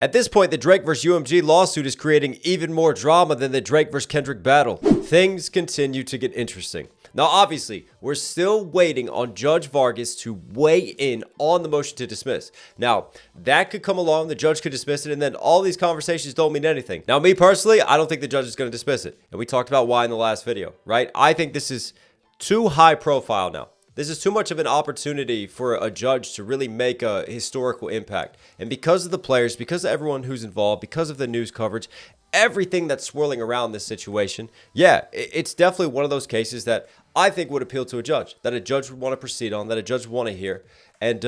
At this point, the Drake vs. UMG lawsuit is creating even more drama than the Drake vs. Kendrick battle. Things continue to get interesting. Now, obviously, we're still waiting on Judge Vargas to weigh in on the motion to dismiss. Now, that could come along, the judge could dismiss it, and then all these conversations don't mean anything. Now, me personally, I don't think the judge is going to dismiss it. And we talked about why in the last video, right? I think this is too high profile now. This is too much of an opportunity for a judge to really make a historical impact. And because of the players, because of everyone who's involved, because of the news coverage, everything that's swirling around this situation, yeah, it's definitely one of those cases that I think would appeal to a judge, that a judge would want to proceed on, that a judge would want to hear. And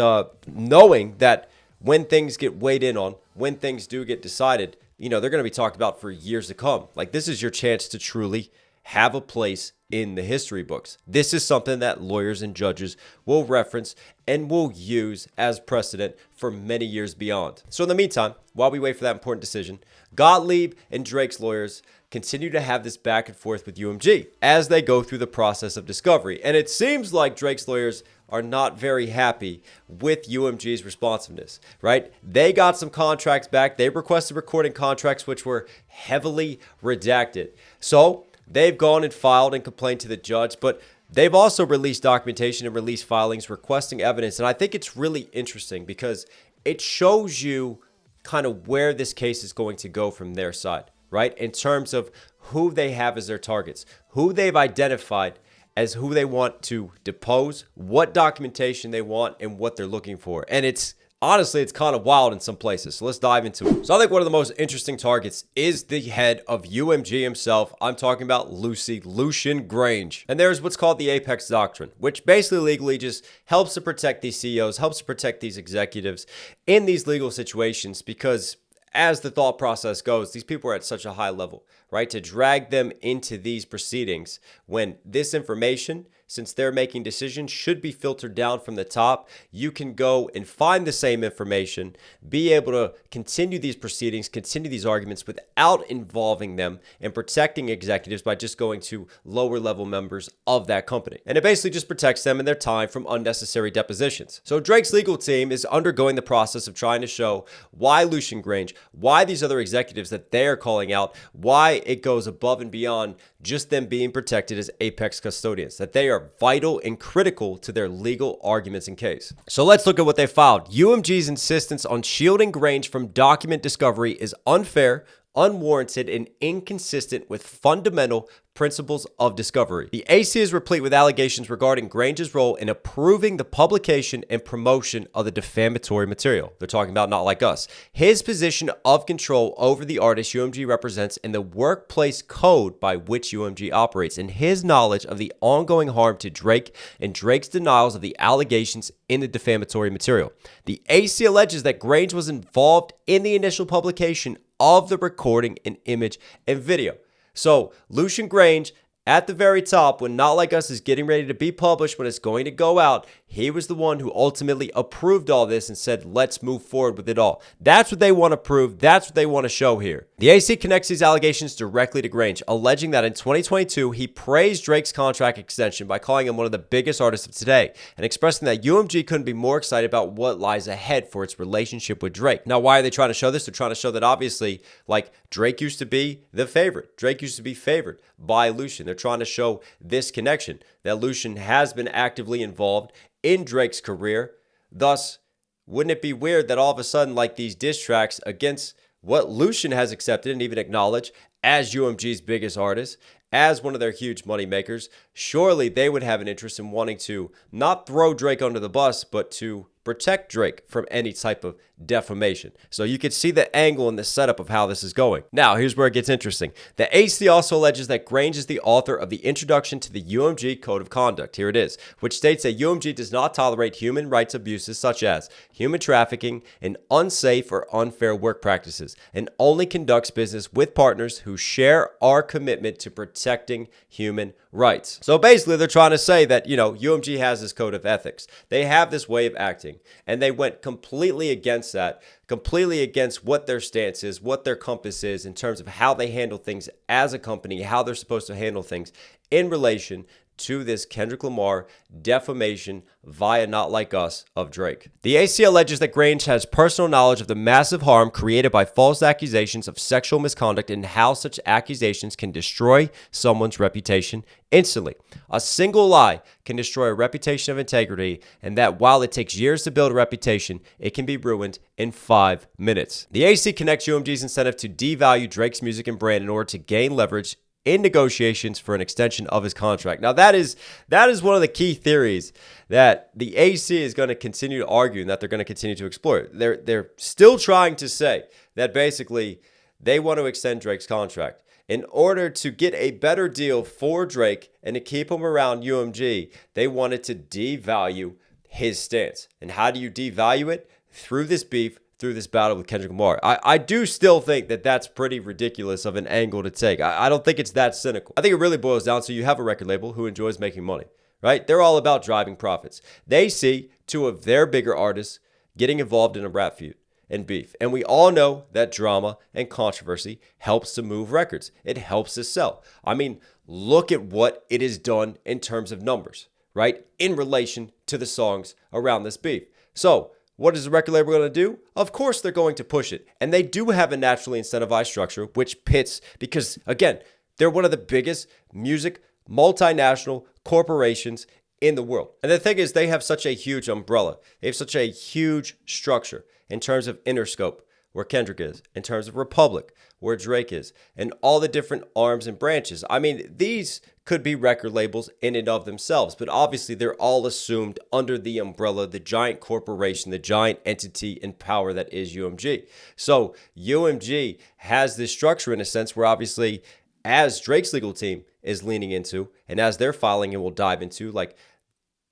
knowing that when things get weighed in on, when things do get decided, you know, they're going to be talked about for years to come. Like, this is your chance to truly have a place in the history books. This is something that lawyers and judges will reference and will use as precedent for many years beyond. So in the meantime, while we wait for that important decision, Gottlieb and Drake's lawyers continue to have this back and forth with UMG as they go through the process of discovery. And it seems like Drake's lawyers are not very happy with UMG's responsiveness, right? They got some contracts back. They requested recording contracts, which were heavily redacted. So they've gone and filed and complained to the judge, but they've also released documentation and released filings requesting evidence. And I think it's really interesting because it shows you kind of where this case is going to go from their side, right? In terms of who they have as their targets, who they've identified as who they want to depose, what documentation they want, and what they're looking for. And honestly, it's kind of wild in some places. So let's dive into it. So I think one of the most interesting targets is the head of UMG himself. I'm talking about Lucian Grainge. And there's what's called the Apex Doctrine, which basically legally just helps to protect these CEOs, helps to protect these executives in these legal situations, because as the thought process goes, these people are at such a high level, right? To drag them into these proceedings when this information, since they're making decisions, should be filtered down from the top. You can go and find the same information, be able to continue these proceedings, continue these arguments without involving them and protecting executives by just going to lower level members of that company. And it basically just protects them and their time from unnecessary depositions. So Drake's legal team is undergoing the process of trying to show why Lucian Grainge, why these other executives that they're calling out, why it goes above and beyond just them being protected as apex custodians, that they are vital and critical to their legal arguments and case. So let's look at what they filed. UMG's insistence on shielding Grainge from document discovery is unfair, unwarranted, and inconsistent with fundamental principles of discovery. The AC is replete with allegations regarding Grainge's role in approving the publication and promotion of the defamatory material. They're talking about Not Like Us. His position of control over the artist UMG represents in the workplace code by which UMG operates, and his knowledge of the ongoing harm to Drake and Drake's denials of the allegations in the defamatory material. The AC alleges that Grainge was involved in the initial publication of the recording and image and video. So Lucian Grainge, at the very top, when Not Like Us is getting ready to be published, when it's going to go out, he was the one who ultimately approved all this and said, let's move forward with it all. That's what they want to prove. That's what they want to show here. The AC connects these allegations directly to Grainge, alleging that in 2022, he praised Drake's contract extension by calling him one of the biggest artists of today and expressing that UMG couldn't be more excited about what lies ahead for its relationship with Drake. Now, why are they trying to show this? They're trying to show that obviously, like, Drake used to be the favorite. Drake used to be favored by Lucian. They're trying to show this connection, that Lucian has been actively involved in Drake's career. Thus, wouldn't it be weird that all of a sudden, like, these diss tracks against what Lucian has accepted and even acknowledged as UMG's biggest artist, as one of their huge money makers, surely they would have an interest in wanting to not throw Drake under the bus, but to protect Drake from any type of defamation. So you can see the angle and the setup of how this is going. Now, here's where it gets interesting. The AC also alleges that Grainge is the author of the introduction to the UMG Code of Conduct. Here it is, which states that UMG does not tolerate human rights abuses such as human trafficking and unsafe or unfair work practices, and only conducts business with partners who share our commitment to protecting human rights. So basically, they're trying to say that, you know, UMG has this code of ethics. They have this way of acting, and they went completely against that, completely against what their stance is, what their compass is in terms of how they handle things as a company, how they're supposed to handle things in relation to this Kendrick Lamar defamation via Not Like Us of Drake. The AC alleges that Grainge has personal knowledge of the massive harm created by false accusations of sexual misconduct and how such accusations can destroy someone's reputation instantly. A single lie can destroy a reputation of integrity, and that while it takes years to build a reputation, it can be ruined in 5 minutes. The AC connects UMG's incentive to devalue Drake's music and brand in order to gain leverage in negotiations for an extension of his contract. Now, that is one of the key theories that the AC is going to continue to argue and that they're going to continue to explore. They're still trying to say that basically they want to extend Drake's contract in order to get a better deal for Drake and to keep him around UMG. They wanted to devalue his stance. And how do you devalue it? Through this beef, through this battle with Kendrick Lamar. I do still think that that's pretty ridiculous of an angle to take. I don't think it's that cynical. I think it really boils down to you have a record label who enjoys making money, right? They're all about driving profits. They see two of their bigger artists getting involved in a rap feud and beef. And we all know that drama and controversy helps to move records. It helps to sell. I mean, look at what it has done in terms of numbers, right? In relation to the songs around this beef. So, what is the record label going to do? Of course, they're going to push it. And they do have a naturally incentivized structure, which pits, because again, they're one of the biggest music multinational corporations in the world. And the thing is, they have such a huge umbrella. They have such a huge structure in terms of Interscope, where Kendrick is, in terms of Republic, where Drake is, and all the different arms and branches. I mean, these could be record labels in and of themselves, but obviously they're all assumed under the umbrella, the giant corporation, the giant entity and power that is UMG. So UMG has this structure in a sense where obviously as Drake's legal team is leaning into, and as they're filing and we'll dive into, like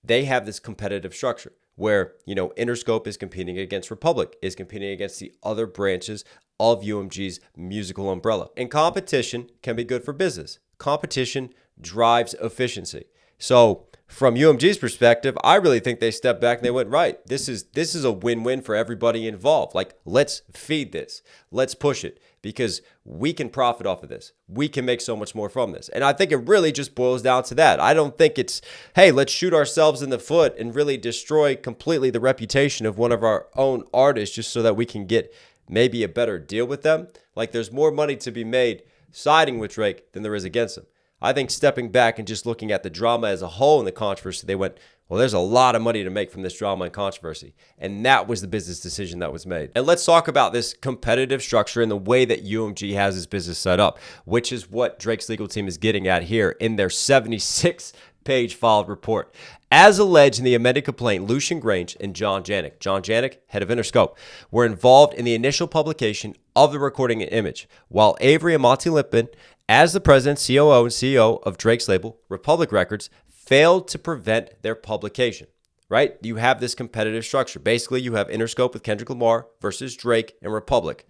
they have this competitive structure where, you know, Interscope is competing against Republic, is competing against the other branches of UMG's musical umbrella. And competition can be good for business. Competition drives efficiency. So from UMG's perspective, I really think they stepped back and they went, right, this is a win-win for everybody involved. Like, let's feed this. Let's push it because we can profit off of this. We can make so much more from this. And I think it really just boils down to that. I don't think it's, hey, let's shoot ourselves in the foot and really destroy completely the reputation of one of our own artists just so that we can get maybe a better deal with them. Like, there's more money to be made siding with Drake than there is against him. I think stepping back and just looking at the drama as a whole and the controversy, they went, well, there's a lot of money to make from this drama and controversy. And that was the business decision that was made. And let's talk about this competitive structure and the way that UMG has his business set up, which is what Drake's legal team is getting at here in their 76-page filed report. As alleged in the amended complaint, Lucian, Grainge, and John Janik, head of Interscope, were involved in the initial publication of the recording and image, while Avery and Monty Lipman, as the president, COO, and CEO of Drake's label, Republic Records, failed to prevent their publication, right? You have this competitive structure. Basically, you have Interscope with Kendrick Lamar versus Drake and Republic.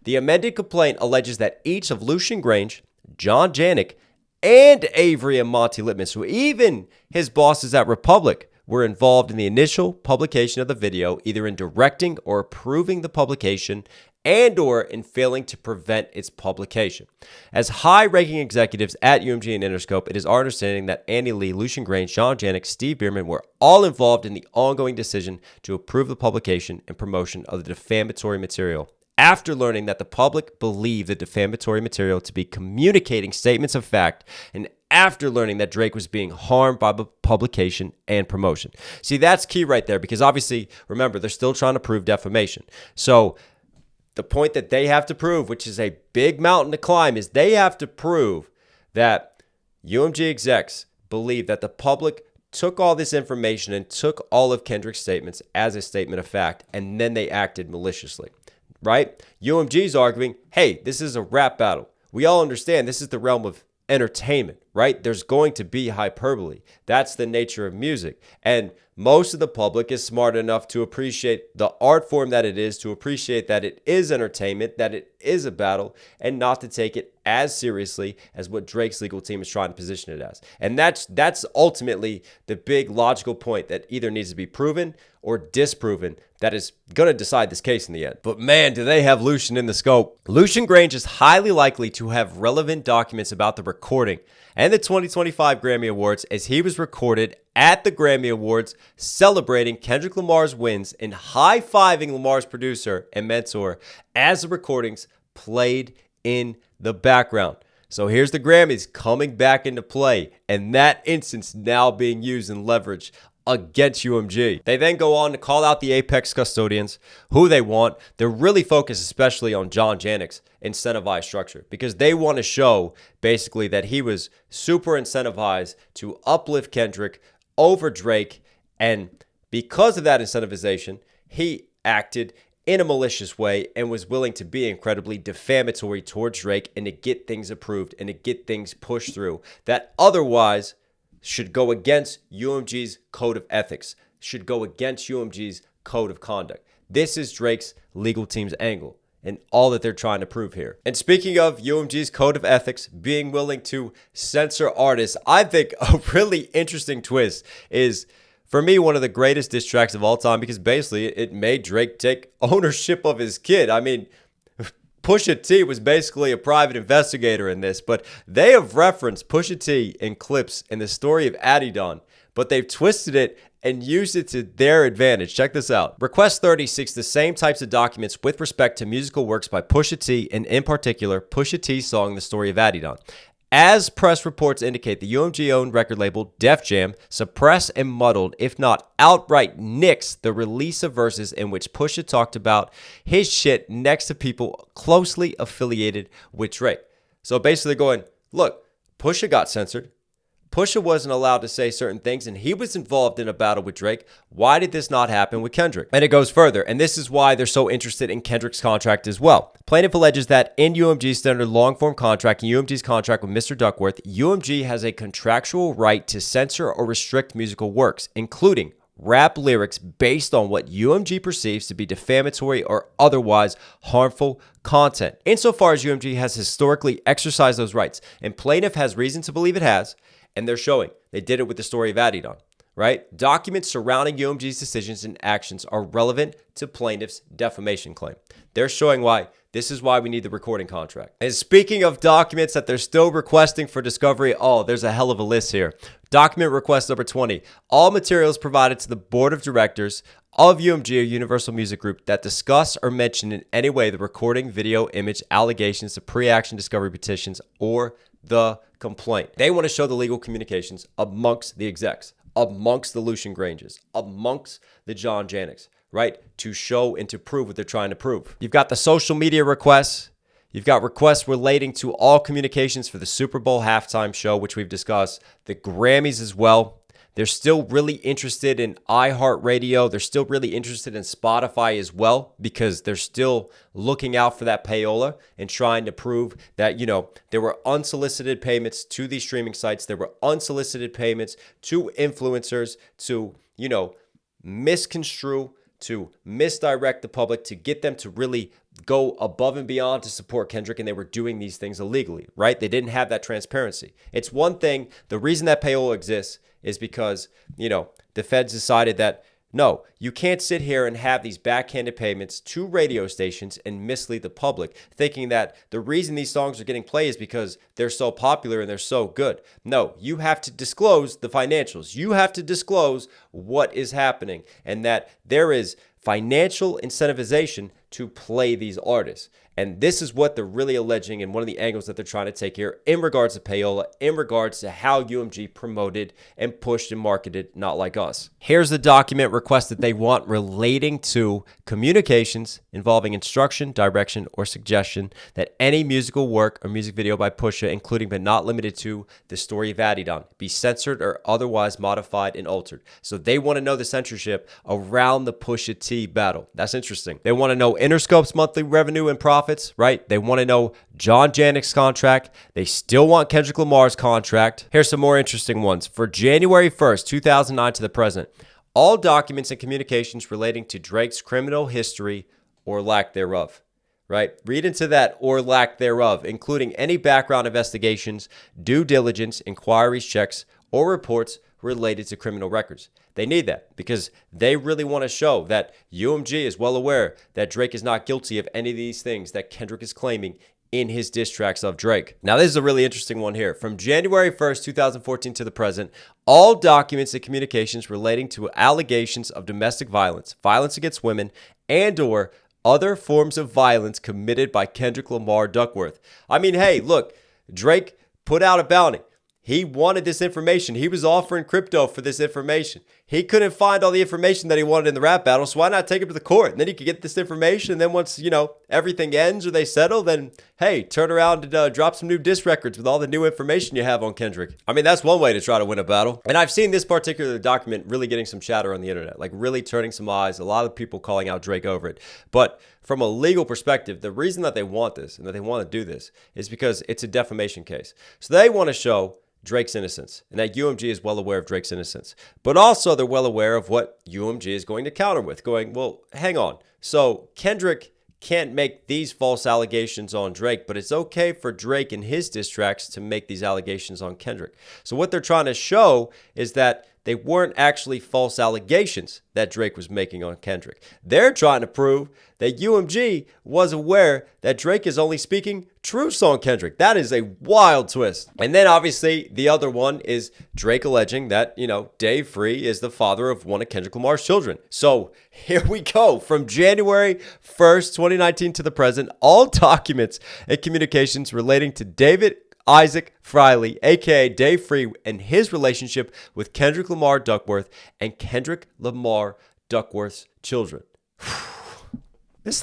The amended complaint alleges that each of Lucian Grainge, John Janik, and Avery and Monty Lipman, so even his bosses at Republic, were involved in the initial publication of the video, either in directing or approving the publication and or in failing to prevent its publication. As high-ranking executives at UMG and Interscope, it is our understanding that Andy Lee, Lucian Grainge, John Janik, Steve Bierman were all involved in the ongoing decision to approve the publication and promotion of the defamatory material after learning that the public believed the defamatory material to be communicating statements of fact and after learning that Drake was being harmed by the publication and promotion. See, that's key right there because obviously, remember, they're still trying to prove defamation. So the point that they have to prove, which is a big mountain to climb, is they have to prove that UMG execs believe that the public took all this information and took all of Kendrick's statements as a statement of fact, and then they acted maliciously, right? UMG's arguing, hey, this is a rap battle. We all understand this is the realm of entertainment, right? There's going to be hyperbole. That's the nature of music. And most of the public is smart enough to appreciate the art form that it is, to appreciate that it is entertainment, that it is a battle, and not to take it as seriously as what Drake's legal team is trying to position it as. And that's ultimately the big logical point that either needs to be proven or disproven that is going to decide this case in the end. But man, do they have Lucian in the scope. Lucian Grainge is highly likely to have relevant documents about the recording and the 2025 Grammy Awards as he was recorded at the Grammy Awards celebrating Kendrick Lamar's wins and high-fiving Lamar's producer and mentor as the recordings played in the background. So here's the Grammys coming back into play, and that instance now being used and leveraged against UMG. They then go on to call out the Apex custodians, who they want. They're really focused especially on John Janik's incentivized structure because they want to show basically that he was super incentivized to uplift Kendrick over Drake, and because of that incentivization, he acted in a malicious way and was willing to be incredibly defamatory towards Drake and to get things approved and to get things pushed through that otherwise should go against UMG's code of ethics, should go against UMG's code of conduct. This is Drake's legal team's angle and all that they're trying to prove here. And speaking of UMG's code of ethics, being willing to censor artists, I think a really interesting twist is, for me, one of the greatest diss tracks of all time because basically it made Drake take ownership of his kid. I mean, Pusha T was basically a private investigator in this, but they have referenced Pusha T in Clipse in the story of Adidon, but they've twisted it and used it to their advantage. Check this out. Request 30 seeks the same types of documents with respect to musical works by Pusha T, and in particular, Pusha T's song The Story of Adidon. As press reports indicate, the UMG-owned record label Def Jam suppressed and muddled, if not outright nixed, the release of verses in which Pusha talked about his shit next to people closely affiliated with Drake. So basically going, look, Pusha got censored. Pusha wasn't allowed to say certain things, and he was involved in a battle with Drake. Why did this not happen with Kendrick? And it goes further, and this is why they're so interested in Kendrick's contract as well. Plaintiff alleges that in UMG's standard long-form contract and UMG's contract with Mr. Duckworth, UMG has a contractual right to censor or restrict musical works, including rap lyrics based on what UMG perceives to be defamatory or otherwise harmful content. Insofar as UMG has historically exercised those rights, and plaintiff has reason to believe it has, and they're showing. They did it with the story of Adidon, right? Documents surrounding UMG's decisions and actions are relevant to plaintiff's defamation claim. They're showing why this is why we need the recording contract. And speaking of documents that they're still requesting for discovery, oh, there's a hell of a list here. Document request number 20. All materials provided to the board of directors of UMG or Universal Music Group that discuss or mention in any way the recording, video, image, allegations, the pre-action discovery petitions, or the complaint. They want to show the legal communications amongst the execs, amongst the Lucian Grainges, amongst the John Janiks, right? To show and to prove what they're trying to prove. You've got the social media requests. You've got requests relating to all communications for the Super Bowl halftime show, which we've discussed, the Grammys as well. They're still really interested in iHeartRadio. They're still really interested in Spotify as well because they're still looking out for that payola and trying to prove that, you know, there were unsolicited payments to these streaming sites. There were unsolicited payments to influencers to, you know, misconstrue, to misdirect the public, to get them to really go above and beyond to support Kendrick, and they were doing these things illegally, right? They didn't have that transparency. It's one thing, the reason that payola exists is because, you know, the feds decided that, no, you can't sit here and have these backhanded payments to radio stations and mislead the public, thinking that the reason these songs are getting played is because they're so popular and they're so good. No, you have to disclose the financials. You have to disclose what is happening and that there is financial incentivization to play these artists. And this is what they're really alleging and one of the angles that they're trying to take here in regards to payola, in regards to how UMG promoted and pushed and marketed Not Like Us. Here's the document request that they want relating to communications involving instruction, direction, or suggestion that any musical work or music video by Pusha, including but not limited to The Story of Adidon, be censored or otherwise modified and altered. So they want to know the censorship around the Pusha T battle. That's interesting. They want to know Interscope's monthly revenue and profits, right? They want to know John Janik's contract. They still want Kendrick Lamar's contract. Here's some more interesting ones. For January 1st, 2009 to the present, all documents and communications relating to Drake's criminal history or lack thereof, right? Read into that or lack thereof, including any background investigations, due diligence, inquiries, checks, or reports related to criminal records. They need that because they really want to show that UMG is well aware that Drake is not guilty of any of these things that Kendrick is claiming in his diss tracks of Drake. Now, this is a really interesting one here. From January 1st, 2014 to the present, all documents and communications relating to allegations of domestic violence, violence against women, and/or other forms of violence committed by Kendrick Lamar Duckworth. I mean, hey, look, Drake put out a bounty. He wanted this information. He was offering crypto for this information. He couldn't find all the information that he wanted in the rap battle, so why not take him to the court? And then he could get this information, and then once, everything ends or they settle, then, hey, turn around and drop some new diss records with all the new information you have on Kendrick. I mean, that's one way to try to win a battle. And I've seen this particular document really getting some chatter on the internet, like really turning some eyes, a lot of people calling out Drake over it. But from a legal perspective, the reason that they want this and that they want to do this is because it's a defamation case. So they want to show Drake's innocence, and that UMG is well aware of Drake's innocence. But also they're well aware of what UMG is going to counter with, going, well, hang on. So Kendrick can't make these false allegations on Drake, but it's okay for Drake and his diss tracks to make these allegations on Kendrick. So what they're trying to show is that they weren't actually false allegations that Drake was making on Kendrick. They're trying to prove that UMG was aware that Drake is only speaking truths on Kendrick. That is a wild twist. And then obviously the other one is Drake alleging that, Dave Free is the father of one of Kendrick Lamar's children. So here we go. From January 1st, 2019 to the present, all documents and communications relating to David Isaac Friley, aka Dave Free, and his relationship with Kendrick Lamar Duckworth and Kendrick Lamar Duckworth's children. It's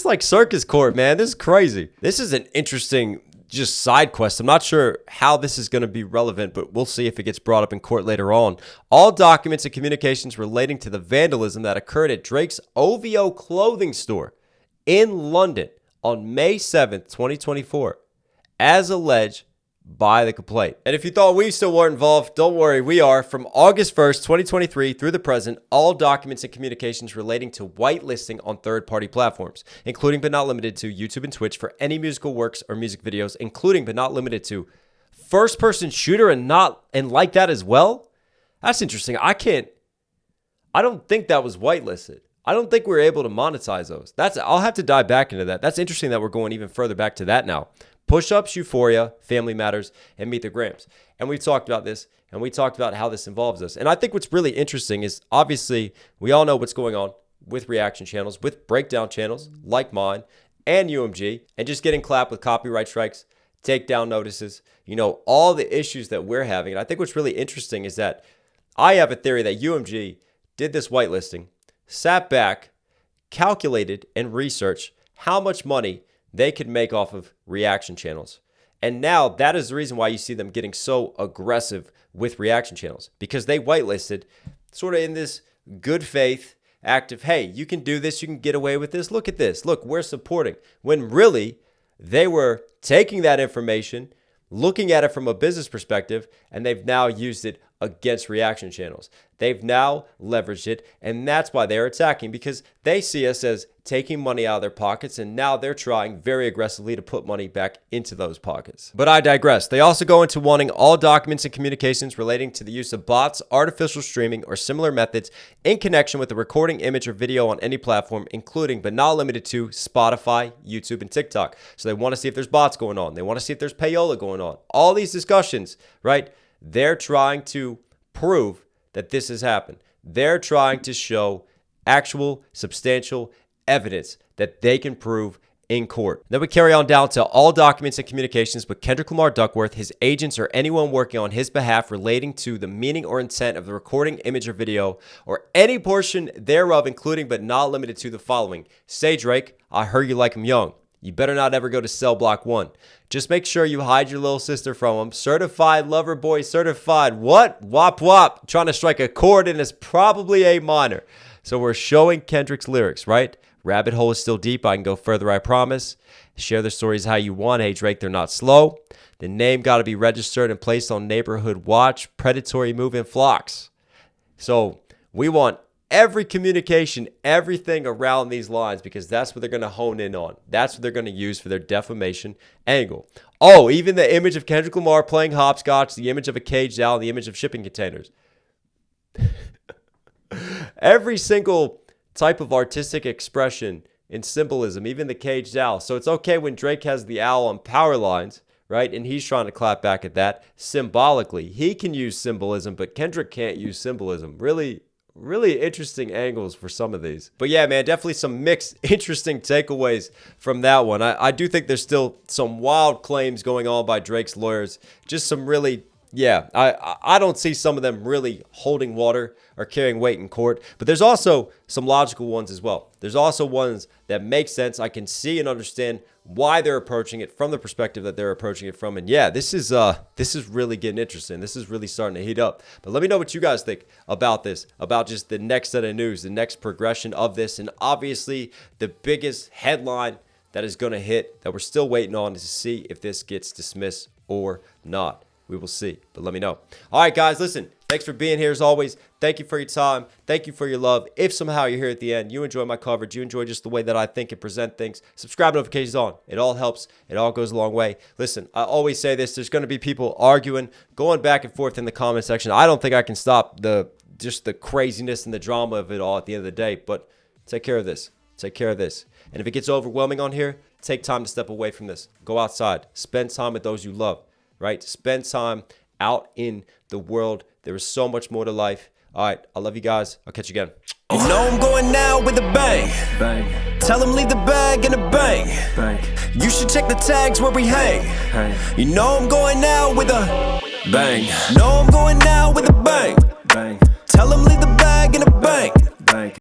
like circus court, man. This is crazy. This is an interesting just side quest. I'm not sure how this is going to be relevant, but we'll see if it gets brought up in court later on. All documents and communications relating to the vandalism that occurred at Drake's OVO clothing store in London on May 7th, 2024. As alleged by the complaint. And if you thought we still weren't involved, don't worry, we are. From August 1st, 2023 through the present, all documents and communications relating to whitelisting on third-party platforms, including but not limited to YouTube and Twitch for any musical works or music videos, including but not limited to first-person shooter and like that as well. That's interesting. I don't think that was whitelisted. I don't think we were able to monetize those. I'll have to dive back into that. That's interesting that we're going even further back to that now. Push-Ups, Euphoria, Family Matters, and Meet the Grams. And we've talked about this, and we talked about how this involves us. And I think what's really interesting is, obviously, we all know what's going on with reaction channels, with breakdown channels like mine and UMG, and just getting clapped with copyright strikes, takedown notices, all the issues that we're having. And I think what's really interesting is that I have a theory that UMG did this whitelisting, sat back, calculated, and researched how much money they could make off of reaction channels. And now that is the reason why you see them getting so aggressive with reaction channels, because they whitelisted sort of in this good faith act of, hey, you can do this, you can get away with this, look at this, look, we're supporting. When really they were taking that information, looking at it from a business perspective, and they've now used it against reaction channels. They've now leveraged it, and that's why they're attacking, because they see us as taking money out of their pockets, and now they're trying very aggressively to put money back into those pockets. But I digress. They also go into wanting all documents and communications relating to the use of bots, artificial streaming, or similar methods in connection with the recording image or video on any platform, including but not limited to Spotify, YouTube, and TikTok. So they want to see if there's bots going on. They want to see if there's payola going on. All these discussions, right? They're trying to prove that this has happened. They're trying to show actual substantial evidence that they can prove in court. Then we carry on down to all documents and communications with Kendrick Lamar Duckworth, his agents, or anyone working on his behalf relating to the meaning or intent of the recording, image, or video, or any portion thereof, including but not limited to the following. Say, Drake, I heard you like him young. You better not ever go to cell block 1. Just make sure you hide your little sister from him. Certified lover boy, certified what? Wop wop. Trying to strike a chord, and it's probably A minor. So we're showing Kendrick's lyrics, right? Rabbit hole is still deep. I can go further, I promise. Share the stories how you want. Hey, Drake, they're not slow. The name got to be registered and placed on neighborhood watch. Predatory moving flocks. So we want every communication, everything around these lines, because that's what they're going to hone in on. That's what they're going to use for their defamation angle. Oh, even the image of Kendrick Lamar playing hopscotch, the image of a caged owl, the image of shipping containers. Every single type of artistic expression in symbolism, even the caged owl. So it's okay when Drake has the owl on power lines, right? And he's trying to clap back at that symbolically. He can use symbolism, but Kendrick can't use symbolism. Really interesting angles for some of these. But yeah, man, definitely some mixed, interesting takeaways from that one. I do think there's still some wild claims going on by Drake's lawyers. Just some really, yeah, I don't see some of them really holding water or carrying weight in court. But there's also some logical ones as well. There's also ones that make sense. I can see and understand why they're approaching it from the perspective that they're approaching it from. And yeah, this is really getting interesting. This is really starting to heat up. But let me know what you guys think about this, about just the next set of news, the next progression of this. And obviously the biggest headline that is going to hit that we're still waiting on is to see if this gets dismissed or not. We will see, but let me know. All right, guys, listen, thanks for being here as always. Thank you for your time. Thank you for your love. If somehow you're here at the end, you enjoy my coverage, you enjoy just the way that I think and present things, subscribe, notifications on. It all helps. It all goes a long way. Listen, I always say this. There's going to be people arguing, going back and forth in the comment section. I don't think I can stop just the craziness and the drama of it all at the end of the day, but take care of this. Take care of this. And if it gets overwhelming on here, take time to step away from this. Go outside. Spend time with those you love. Right? Spend time out in the world. There is so much more to life. All right. I love you guys. I'll catch you again. You know I'm going now with a bang. Bang. Tell them leave the bag in a bang. Bang. You should check the tags where we hang. Hang. You know I'm going now with a bang. Know I'm going now with a bang. Bang. Tell them leave the bag in a bang. Bang.